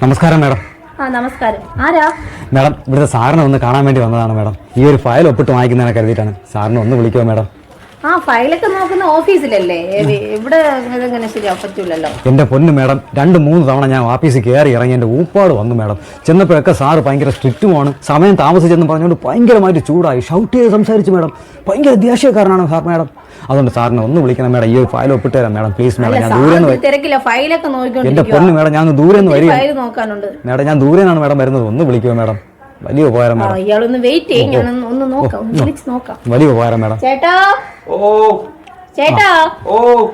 നമസ്കാരം മാഡം. നമസ്കാരം. ആരാ? മാഡം, ഇവിടുത്തെ സാറിനെ ഒന്ന് കാണാൻ വേണ്ടി വന്നതാണ് മാഡം. ഈ ഒരു ഫയൽ ഒപ്പിട്ട് വാങ്ങിക്കുന്നതിനെ കരുതിയിട്ടാണ്. സാറിനെ ഒന്ന് വിളിക്കുമോ മാഡം? ഫയലൊക്കെ നോക്കുന്ന ഓഫീസിലല്ലേ? ഇവിടെ ഇതെങ്ങനെ ശരിയാ പറ്റൂലല്ലോ. എൻ്റെ പൊന്ന് മാഡം, 2-3 തവണ ഞാൻ ഓഫീസിൽ കയറി ഇറങ്ങി എൻ്റെ ഊപ്പാട് വന്നു മാഡം. ചെന്നപ്പോഴൊക്കെ സാറ് ഭയങ്കര സ്ട്രിക്റ്റുമാണ്. സമയം താമസിച്ചെന്ന് പറഞ്ഞുകൊണ്ട് ഭയങ്കരമായിട്ട് ചൂടായി, ഷൗട്ട് ചെയ്ത് സംസാരിച്ചു മാഡം. ഭയങ്കര ദേഷ്യക്കാരനാണ് സാർ മാഡം. അതുകൊണ്ട് സാറിനെ ഒന്ന് വിളിക്കണം മാഡം. ഈ ഒരു ഫയൽ ഒപ്പിട്ട് തരാം മാഡം, പ്ലീസ് മാഡം. ഞാൻ ദൂരെ എൻ്റെ പൊന്ന് മാഡം, ഞാൻ ദൂരെ നിന്ന് വരിക മാഡം. ഞാൻ ദൂരെ നിന്നാണ് മാഡം വരുന്നത്. ഒന്ന് വിളിക്കുമോ മാഡം? വലിയ ഉപകാരം മാഡം. വലിയ ഉപകാരം മാഡം. ചേട്ടാ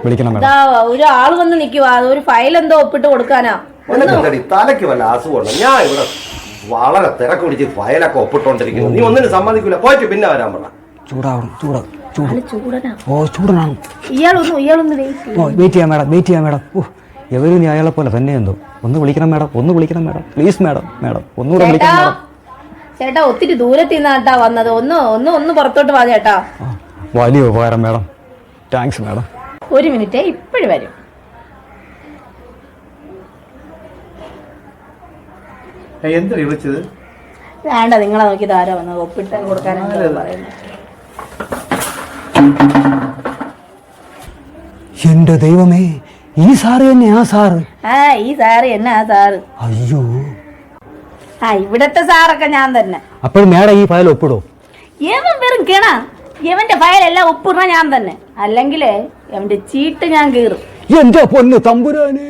വിളിക്കണം മാഡം. ഒരാള് വന്ന് നിൽക്കുവാ. ഒരു ഫയൽ എന്തോ ഒപ്പിട്ട് കൊടുക്കാനാ. തലയ്ക്ക് വല്ല അസുഖമുണ്ടോ? ഞാൻ ഇവിടെ വളരെ തിരക്ക് പിടിച്ച് ഫയലൊക്കെ ഒപ്പിട്ടോണ്ടിരിക്കുന്നു. നീ ഒന്നിനും സമ്മതിക്കൂല. പോയിട്ട് പിന്നെ വരാൻ പറ. ചൂടാവണം. വെയിറ്റ് ചെയ്യാം മാഡം, വെയിറ്റ് ചെയ്യാം മാഡം. എവരും നീ അയാളെ പോലെ തന്നെ എന്തോ. ഒന്ന് വിളിക്കണം മാഡം, ഒന്ന് വിളിക്കണം മാഡം, പ്ലീസ് മാഡം. മാഡം ഒന്നുകൂടെ വിളിക്കണം മാഡം. ചേട്ടാ ഒത്തിരി ദൂരത്തിൽ നിന്നാട്ടാ വന്നത്. ഒന്ന് പുറത്തോട്ട് വാ ചേട്ടാ. വലിയ ഉപകാരം മാഡം, താങ്ക്സ് മാഡം. ഒരു മിനിറ്റ്, ഇപ്പോഴും വരും. എന്താ വിളിച്ചത്? വേണ്ട, നിങ്ങളെ നോക്കി ആരാ വന്നത്? ഒപ്പിട്ട് കൊടുക്കാനാണ് പറയുന്നത്. എന്റെ ദൈവമേ, ഈ സാറ് തന്നെ ആ സാറ്? ഈ സാറ് എന്നെ ആ സാറ്. അയ്യോ, ഇവിടത്തെ സാറൊക്കെ ഞാൻ തന്നെ. അപ്പോൾ മേഡം ഈ ഫയൽ ഒപ്പിടോ? ഏവൻ വെറും കിണ. ഇവന്റെ ഫയൽ എല്ലാം ഒപ്പിടണ ഞാൻ തന്നെ. അല്ലെങ്കിലേ എവന്റെ ചീട്ട് ഞാൻ കീറും. എന്റെ പൊന്ന് തമ്പുരാനെ.